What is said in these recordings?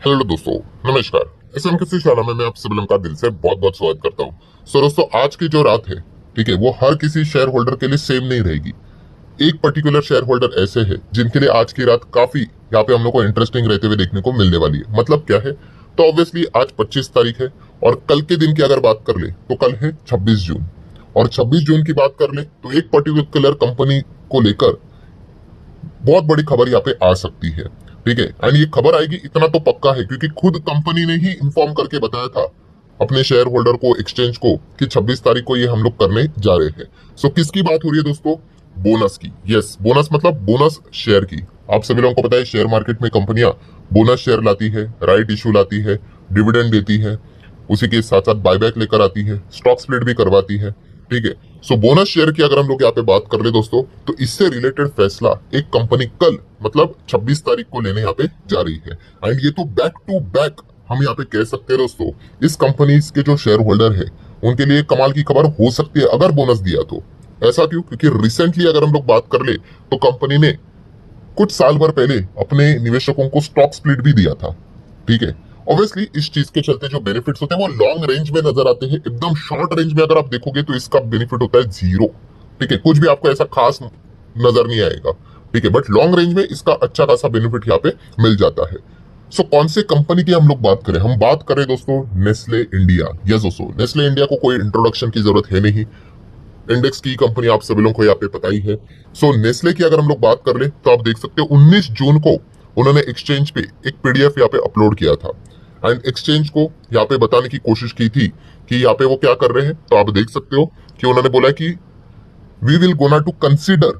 Hello दोस्तों, नमस्कार। SM किसी चैनल में मैं आप सभी लोगों का दिल से बहुत बहुत स्वागत करता हूँ। सो दोस्तों, आज की जो रात है, ठीक है, वो हर किसी शेयर होल्डर के लिए सेम नहीं रहेगी। एक पर्टिकुलर शेयर होल्डर ऐसे हैं जिनके लिए आज की रात काफी यहाँ पे हम लोग को इंटरेस्टिंग रहते हुए देखने को मिलने वाली है। मतलब क्या है, तो ऑब्वियसली आज 25 तारीख है और कल के दिन की अगर बात कर ले तो कल है 26 जून। और 26 जून की बात कर ले तो एक पर्टिकुलर कंपनी को लेकर बहुत बड़ी खबर यहाँ पे आ सकती है। ठीक है, एंड ये खबर आएगी इतना तो पक्का है क्योंकि खुद कंपनी ने ही इन्फॉर्म करके बताया था अपने शेयर होल्डर को, एक्सचेंज को, कि 26 तारीख को ये हम लोग करने जा रहे हैं। सो किसकी बात हो रही है दोस्तों? बोनस की। यस, बोनस मतलब बोनस शेयर की। आप सभी लोगों को पता है शेयर मार्केट में कंपनियां बोनस शेयर लाती है, राइट इशू लाती है, डिविडेंड देती है, उसी के साथ साथ बायबैक लेकर आती है, स्टॉक स्प्लिट भी करवाती है। ठीक है, सो बोनस शेयर की अगर हम लोग यहाँ पे बात कर ले दोस्तों, तो इससे रिलेटेड फैसला एक कंपनी कल मतलब 26 तारीख को लेने यहाँ पे जा रही है। एंड ये तो बैक टू बैक हम यहाँ पे कह सकते हैं दोस्तों, इस कंपनी के जो शेयर होल्डर है उनके लिए कमाल की खबर हो सकती है अगर बोनस दिया तो। ऐसा क्यों? क्योंकि रिसेंटली अगर हम लोग बात कर ले तो कंपनी ने कुछ साल भर पहले अपने निवेशकों को स्टॉक स्प्लिट भी दिया था। ठीक है, ऑब्वियसली इस चीज के चलते जो बेनिफिट्स होते हैं वो लॉन्ग रेंज में नजर आते हैं। एकदम शॉर्ट रेंज में अगर आप देखोगे तो इसका बेनिफिट होता है जीरो। ठीक है, कुछ भी आपको ऐसा खास नजर नहीं आएगा। ठीक है, बट लॉन्ग रेंज में इसका अच्छा खासा बेनिफिट यहाँ पे मिल जाता है। सो कौन से कंपनी की हम लोग बात करें? हम बात करें दोस्तों नेस्ले इंडिया। यस दोस्तों, नेस्ले इंडिया को कोई इंट्रोडक्शन की जरूरत है नहीं। इंडेक्स की कंपनी आप सभी लोगों को यहाँ पे पता ही है। सो नेस्ले की अगर हम लोग बात कर ले तो आप देख सकते हो 19 जून को उन्होंने एक्सचेंज पे एक पीडीएफ यहाँ पे अपलोड किया था एंड एक्सचेंज को यहाँ पे बताने की कोशिश की थी कि यहाँ पे वो क्या कर रहे हैं। तो आप देख सकते हो कि उन्होंने बोला कि we will gonna to consider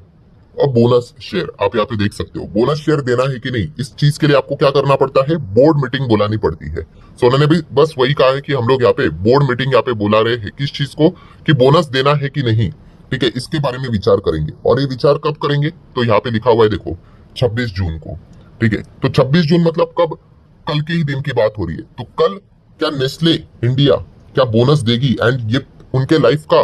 और बोनस शेयर। आप यहाँ पे देख सकते हो बोनस शेयर देना है कि नहीं, इस चीज के लिए आपको क्या करना पड़ता है, बोर्ड मीटिंग बुलानी पड़ती है। सो उन्होंने भी बस वही कहा है कि हम लोग यहाँ पे बोर्ड मीटिंग यहाँ पे बुला रहे हैं किस चीज को, कि बोनस देना है कि नहीं। ठीक है, इसके बारे में विचार करेंगे। और ये विचार कब करेंगे? तो यहाँ पे लिखा हुआ है देखो, 26 जून को। ठीक है, तो 26 जून मतलब कब? कल के ही दिन की बात हो रही है। तो कल क्या नेस्ले इंडिया क्या बोनस देगी? एंड ये उनके लाइफ का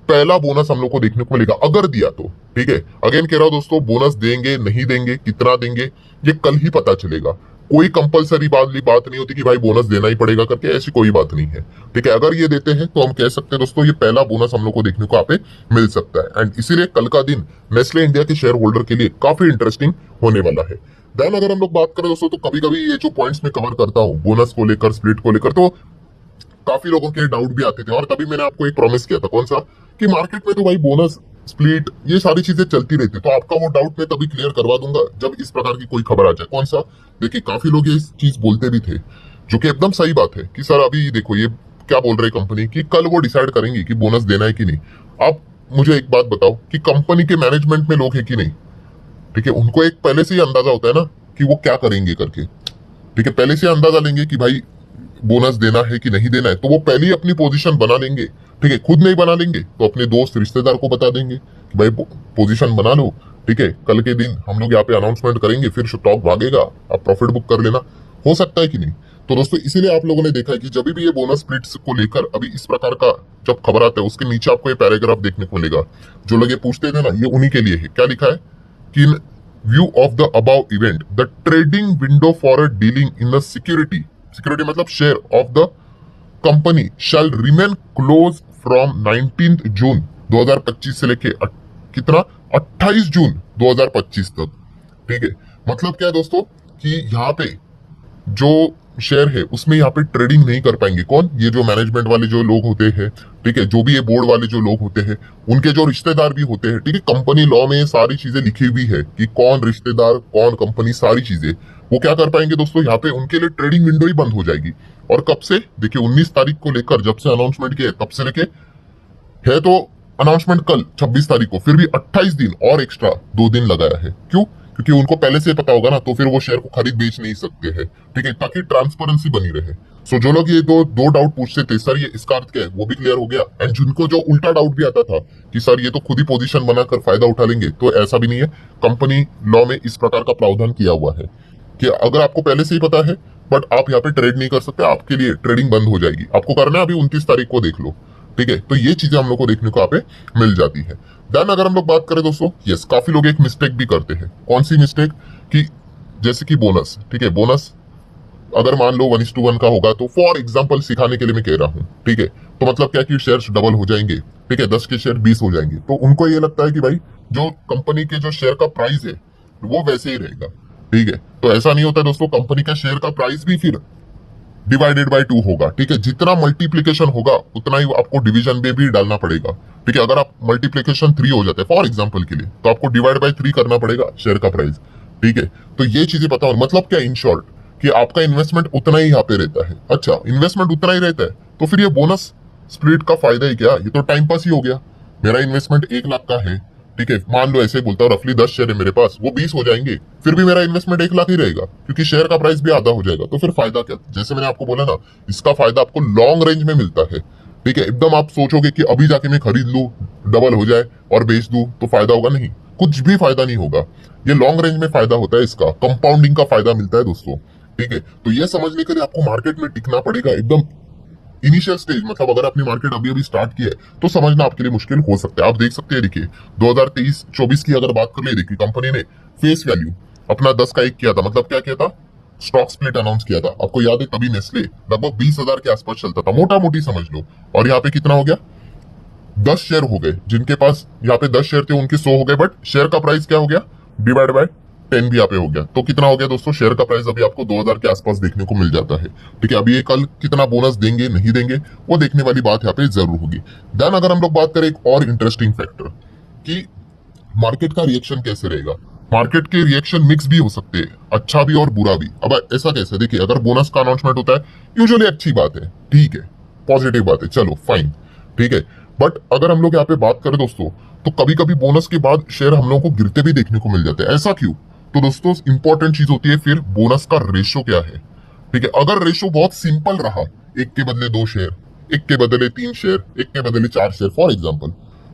पहला बोनस हम लोग को देखने को मिलेगा अगर दिया तो। ठीक है, अगेन कह रहा हूं दोस्तों, बोनस देंगे नहीं देंगे, कितना देंगे, ये कल ही पता चलेगा। कोई कंपलसरी बात नहीं होती कि भाई बोनस देना ही पड़ेगा करके, ऐसी कोई बात नहीं है। ठीक है, अगर ये देते हैं तो हम कह सकते हैं दोस्तों ये पहला बोनस हम लोग को देखने को यहाँ पे मिल सकता है। एंड इसीलिए कल का दिन नेस्ले इंडिया के शेयर होल्डर के लिए काफी इंटरेस्टिंग होने वाला है। देन अगर हम लोग बात करें दोस्तों, तो कभी कभी ये जो पॉइंट्स में कवर करता हूँ बोनस को लेकर, स्प्लिट को लेकर, तो काफी लोगों के डाउट भी आते थे। और तभी मैंने आपको एक प्रॉमिस किया था, कौन सा, कि मार्केट में तो भाई बोनस स्प्लिट ये सारी चीजें चलती रहती है, तो आपका वो डाउट मैं तभी क्लियर करवा दूंगा जब इस प्रकार की कोई खबर आ जाए। कौन सा? देखिए, काफी लोग ये चीज बोलते भी थे, जो कि एकदम सही बात है, कि सर अभी देखो ये क्या बोल रही कंपनी कि कल वो डिसाइड करेंगी कि बोनस देना है कि नहीं। आप मुझे एक बात बताओ कि कंपनी के मैनेजमेंट में लोग है कि नहीं? ठीक है, उनको एक पहले से ही अंदाजा होता है ना कि वो क्या करेंगे करके। ठीक है, पहले से अंदाजा लेंगे कि भाई बोनस देना है कि नहीं देना है, तो वो पहले ही अपनी पोजीशन बना लेंगे। ठीक है, खुद नहीं बना लेंगे तो अपने दोस्त रिश्तेदार को बता देंगे कि भाई पोजीशन बना लो। ठीक है, कल के दिन हम लोग यहाँ पे अनाउंसमेंट करेंगे, फिर स्टॉक भागेगा, आप प्रॉफिट बुक कर लेना। हो सकता है कि नहीं? तो दोस्तों इसीलिए आप लोगों ने देखा है कि जब भी ये बोनस स्प्लिट्स को लेकर अभी इस प्रकार का जब खबर आता है, उसके नीचे आपको ये पैराग्राफ देखने को मिलेगा। जो लोग ये पूछते थे ना, ये उन्हीं के लिए है। क्या लिखा है कि in view of the above event the trading window for a dealing in the security मतलब share of the company shall remain close from 19 June 2025 से लेके कितना 28 जून 2025 तक। ठीक है, मतलब क्या है दोस्तों कि यहाँ पे जो शेयर है उसमें यहाँ पे ट्रेडिंग नहीं कर पाएंगे। कौन? ये जो मैनेजमेंट वाले जो लोग होते हैं, ठीक है, जो भी ये बोर्ड वाले जो लोग होते हैं, उनके जो रिश्तेदार भी होते हैं। ठीक है, कंपनी लॉ में सारी चीजें लिखी हुई है कि कौन रिश्तेदार, कौन कंपनी, सारी चीजें वो क्या कर पाएंगे दोस्तों, यहाँ पे उनके लिए ट्रेडिंग विंडो ही बंद हो जाएगी। और कब से? देखिए 19 तारीख को लेकर जब से अनाउंसमेंट किया तब से लेके है, तो अनाउंसमेंट कल 26 तारीख को, फिर भी 28 दिन और एक्स्ट्रा 2 दिन लगाया है। क्यों? क्योंकि उनको पहले से पता होगा ना, तो फिर वो शेयर को खरीद बेच नहीं सकते हैं। ठीक है, ताकि ट्रांसपेरेंसी बनी रहे। सो जो लोग ये दो डाउट पूछते थे सर ये इसका अर्थ क्या है, वो भी क्लियर हो गया। एंड जिनको जो उल्टा डाउट भी आता था कि सर ये तो खुद ही पोजीशन बनाकर फायदा उठा लेंगे, तो ऐसा भी नहीं है। कंपनी लॉ में इस प्रकार का प्रावधान किया हुआ है कि अगर आपको पहले से ही पता है बट आप यहाँ पे ट्रेड नहीं कर सकते, आपके लिए ट्रेडिंग बंद हो जाएगी। आपको करना है अभी 29 तारीख को देख लो। ठीक है, तो ये चीजें हम लोग को देखने को यहाँ पे मिल जाती है। देन अगर हम लोग बात करें दोस्तों, यस, काफी लोग एक मिस्टेक भी करते हैं। कौन सी मिस्टेक? कि जैसे कि बोनस, ठीक है, बोनस अगर मान लो 1:1 का होगा, तो फॉर एग्जाम्पल सिखाने के लिए मैं कह रहा हूँ, ठीक है। तो मतलब क्या कि शेयर्स डबल हो जाएंगे, ठीक है, 10 के शेयर 20 हो जाएंगे। तो उनको ये लगता है कि भाई जो कंपनी के जो शेयर का प्राइस है वो वैसे ही रहेगा, ठीक है। तो ऐसा नहीं होता दोस्तों, कंपनी का शेयर का प्राइस भी फिर डिवाइडेड बाय 2 होगा, ठीक है। जितना मल्टीप्लीकेशन होगा उतना ही आपको डिवीजन में भी डालना पड़ेगा, ठीक है। अगर आप मल्टीप्लीकेशन 3 हो जाते हैं फॉर एग्जाम्पल के लिए, तो आपको डिवाइड बाय 3 करना पड़ेगा शेयर का प्राइस, ठीक है। तो ये चीजें पता हो, मतलब क्या इन शॉर्ट कि आपका इन्वेस्टमेंट उतना ही यहाँ पे रहता है। अच्छा, इन्वेस्टमेंट उतना ही रहता है तो फिर ये बोनस स्प्लिट का फायदा ही क्या, ये तो टाइम पास ही हो गया। मेरा इन्वेस्टमेंट 1 लाख का है, ठीक है, मान लो ऐसे ही बोलता हूँ, रफली 10 शेयर है मेरे पास, वो 20 हो जाएंगे, फिर भी मेरा इन्वेस्टमेंट 1 लाख ही रहेगा, क्योंकि शेयर का प्राइस भी आधा हो जाएगा। तो फिर फायदा क्या, जैसे मैंने आपको बोला ना, इसका फायदा आपको लॉन्ग रेंज में मिलता है, ठीक है। एकदम आप सोचोगे कि अभी जाके मैं खरीद लूं, डबल हो जाए और बेच दूं तो फायदा होगा, नहीं, कुछ भी फायदा नहीं होगा। ये लॉन्ग रेंज में फायदा होता है, इसका कंपाउंडिंग का फायदा मिलता है दोस्तों, ठीक है। तो ये समझने के लिए आपको मार्केट में टिकना पड़ेगा एकदम इनिशियल स्टेज, मतलब अगर आपने मार्केट अभी अभी स्टार्ट किया है तो समझना आपके लिए मुश्किल हो सकता है। आप देख सकते हैं, देखिए 2023-24 की अगर बात कर ले, देखिए कंपनी ने फेस वैल्यू अपना 10 का 1 किया था, मतलब क्या किया था, स्टॉक स्प्लिट अनाउंस किया था। आपको याद है तभी नेस्ले लगभग 20,000 के आसपास चलता था, मोटा मोटी समझ लो। और यहाँ पे कितना हो गया, 10 शेयर हो गए, जिनके पास यहाँ पे 10 शेयर थे उनके 100 हो गए, बट शेयर का प्राइस क्या हो गया, डिवाइड बाय 10 भी यहाँ पे हो गया। तो कितना हो गया दोस्तों, शेयर का प्राइस अभी आपको 2000 के आसपास देखने को मिल जाता है, ठीक है। अभी ये कल कितना बोनस देंगे नहीं देंगे वो देखने वाली बात यहाँ पे जरूर होगी। देन अगर हम लोग बात करें एक और इंटरेस्टिंग फैक्टर कि मार्केट का रिएक्शन कैसे रहेगा, मार्केट के रिएक्शन मिक्स भी हो सकते हैं, अच्छा भी और बुरा भी। अब ऐसा कैसे, देखिए अगर बोनस का अनाउंसमेंट होता है यूजुअली अच्छी बात है, ठीक है, पॉजिटिव बात है, चलो फाइन, ठीक है। बट अगर हम लोग यहाँ पे बात करें दोस्तों, तो कभी कभी बोनस के बाद शेयर हम लोगों को गिरते भी देखने को मिल जाते हैं, ऐसा क्यों। तो दोस्तों इंपॉर्टेंट चीज होती है फिर बोनस का रेशो क्या है, ठीक है। अगर रेशो बहुत सिंपल रहा, 1 के बदले 2 शेयर, 1 के बदले 3 शेयर, 1 के बदले 4 शेयर फॉर एग्जाम्पल,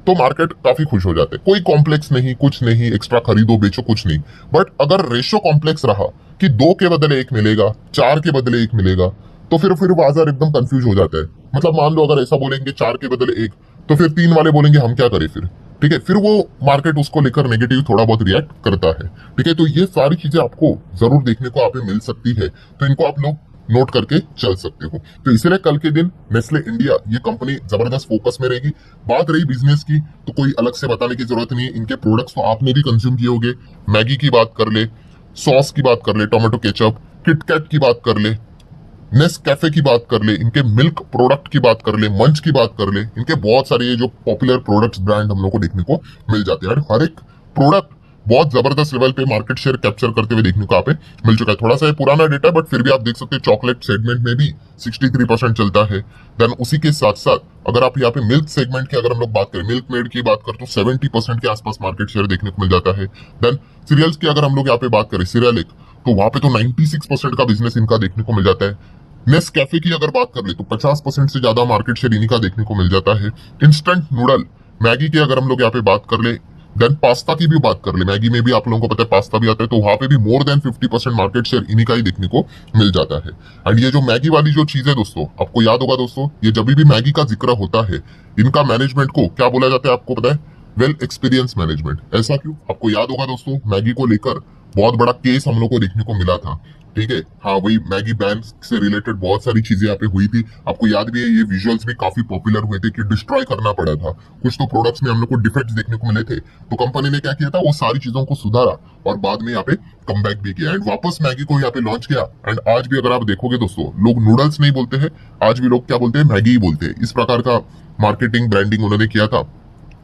तो मार्केट काफी खुश हो जाते हैं, कोई कॉम्प्लेक्स नहीं, कुछ नहीं, एक्स्ट्रा खरीदो बेचो कुछ नहीं। बट अगर रेशो कॉम्प्लेक्स रहा कि 2 के बदले 1 मिलेगा, 4 के बदले 1 मिलेगा, तो फिर बाजार एकदम कंफ्यूज हो जाता है। मतलब मान लो अगर ऐसा बोलेंगे 4 के बदले 1, तो फिर 3 वाले बोलेंगे हम क्या करें फिर, ठीक है। फिर वो मार्केट उसको लेकर नेगेटिव थोड़ा बहुत रिएक्ट करता है, ठीक है। तो ये सारी चीजें आपको जरूर देखने को आप मिल सकती है, तो इनको आप लोग नोट करके चल सकते हो। तो इसलिए कल के दिन नेस्ले इंडिया ये कंपनी जबरदस्त फोकस में रहेगी। बात रही बिजनेस की, तो कोई अलग से बताने की जरूरत नहीं है, इनके प्रोडक्ट्स तो आपने भी कंज्यूम किए होंगे। मैगी की बात कर ले, सॉस की बात कर ले, टोमेटो केचप, किटकैट की बात कर ले, नेस कैफे की बात कर ले, इनके मिल्क प्रोडक्ट की बात कर ले, मंच की बात कर ले, इनके बहुत सारे ये जो पॉपुलर प्रोडक्ट्स ब्रांड हम लोग को देखने को मिल जाते हैं। हर एक प्रोडक्ट बहुत जबरदस्त लेवल पे मार्केट शेयर कैप्चर करते हुए देखने को आप मिल चुका है। थोड़ा सा ये पुराना डेटा, बट फिर भी आप देख सकते हैं चॉकलेट सेगमेंट में भी 63% चलता है। देन उसी के साथ साथ अगर आप यहाँ पे मिल्क सेगमेंट की अगर हम लोग बात करें, मिल्क मेड की बात करें, तो 70% के आसपास मार्केट शेयर देखने को मिल जाता है। देन सीरियल्स की अगर हम लोग यहाँ पे बात करें, सीरियलिक, तो वहां पे तो 96% का बिजनेस इनका देखने को मिल जाता है। नेस कैफे की अगर बात कर ले तो 50% से ज्यादा मार्केट शेयर इन्हीं का देखने को मिल जाता है। इंस्टेंट नूडल मैगी की अगर हम लोग यहाँ पे बात कर ले, देन पास्ता की भी बात कर ले, मैगी में भी आप लोगों को पता है पास्ता भी आता है, तो वहां पे भी मोर देन 50% मार्केट शेयर इन्हीं का ही देखने को मिल जाता है। एंड ये जो मैगी वाली जो चीज है दोस्तों, आपको याद होगा दोस्तों, ये जब भी मैगी का जिक्र होता है, इनका मैनेजमेंट को क्या बोला जाता है आपको पता है, वेल एक्सपीरियंस मैनेजमेंट। ऐसा क्यों, आपको याद होगा दोस्तों, मैगी को लेकर बहुत बड़ा केस हम लोग को देखने को मिला था, ठीक है। हाँ, वही मैगी बैन से रिलेटेड बहुत सारी चीजें यहाँ पे हुई थी, आपको याद भी है। ये विजुअल्स भी काफी पॉपुलर हुए थे कि डिस्ट्रॉय करना पड़ा था, कुछ तो प्रोडक्ट्स में हम लोग को डिफेक्ट्स देखने को मिले थे। तो कंपनी ने क्या किया था, वो सारी चीजों को सुधारा और बाद में यहाँ पे कमबैक भी किया एंड वापस मैगी को यहाँ पे लॉन्च किया। एंड आज भी अगर आप देखोगे दोस्तों, लोग नूडल्स नहीं बोलते हैं, आज भी लोग क्या बोलते हैं, मैगी ही बोलते हैं। इस प्रकार का मार्केटिंग ब्रांडिंग उन्होंने किया था।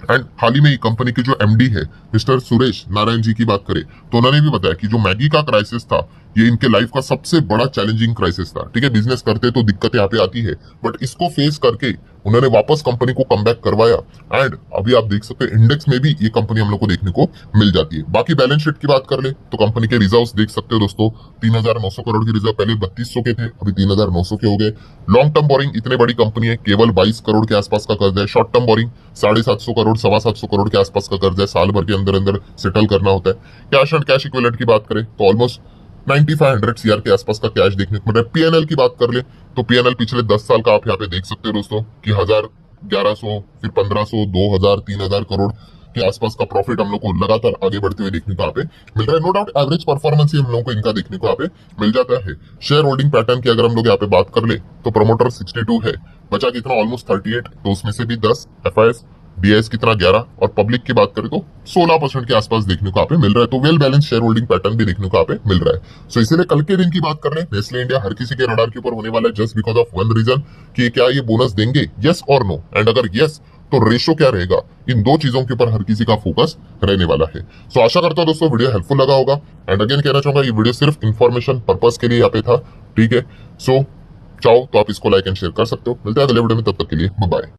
एंड हाल ही में कंपनी के जो एमडी है मिस्टर सुरेश नारायण जी की बात करें, तो उन्होंने भी बताया कि जो मैगी का क्राइसिस था, ये इनके लाइफ का सबसे बड़ा चैलेंजिंग क्राइसिस था, ठीक है। बिजनेस करते तो दिक्कतें यहाँ पे आती है, बट इसको फेस करके उन्होंने वापस कंपनी को कमबैक करवाया। एंड अभी आप देख सकते हैं इंडेक्स में भी ये कंपनी हम लोग को देखने को मिल जाती है। बाकी बैलेंस शीट की बात कर ले तो कंपनी के रिजर्व्स देख सकते हो दोस्तों, 3,900 करोड़ की रिजर्व, पहले 3200 के थे, अभी 3,900 के हो गए। लॉन्ग टर्म बोरिंग, इतने बड़ी कंपनी है, केवल 22 करोड़ के आसपास का कर्ज है। Short term borrowing 750 crore, 725 crore के आसपास का कर्ज है, साल भर के अंदर अंदर सेटल करना होता है। कैश एंड कैश इक्विवेलेंट की बात करें तो ऑलमोस्ट 9500 सीआर के आसपास का कैश देखने को मिल रहा है। पीएनएल की बात कर ले तो पीएनएल पिछले 10 साल का आप यहाँ पे देख सकते हो दोस्तों कि 1100, फिर 1500, 2000, 3000 करोड़ के आसपास का प्रॉफिट हम लोग को लगातार आगे बढ़ते हुए देखने को यहाँ पे मिल रहा है। नो डाउट एवरेज परफॉर्मेंस ही हम लोगों को इनका देखने को यहाँ पे मिल जाता है। शेयर होल्डिंग पैटर्न की अगर हम लोग यहाँ पे बात कर ले तो प्रमोटर 62 है, बचा कितना ऑलमोस्ट 38, तो उसमें से भी 10 एफआईएस, डीआईएस कितना 11, और पब्लिक की बात करें तो 16% के आसपास देखने को यहाँ पे मिल रहा है। तो well balance share holding pattern भी देखने को यहाँ पे मिल रहा है। सो इसीलिए कल के दिन की बात कर ले, नेस्ले इंडिया हर किसी के रडार के ऊपर होने वाला है, just because of one reason कि क्या ये बोनस देंगे, यस और नो, एंड अगर यस तो रेशो क्या रहेगा, इन दो चीजों के ऊपर हर किसी का फोकस रहने वाला है। सो आशा करता हूं दोस्तों वीडियो हेल्पफुल लगा होगा, एंड अगेन कहना चाहूंगा ये वीडियो सिर्फ इन्फॉर्मेशन पर्पस के लिए यहाँ पे था, ठीक है। सो चाहो तो आप इसको लाइक एंड शेयर कर सकते हो। मिलते हैं अगले वीडियो में, तब तक के लिए बाय बाय।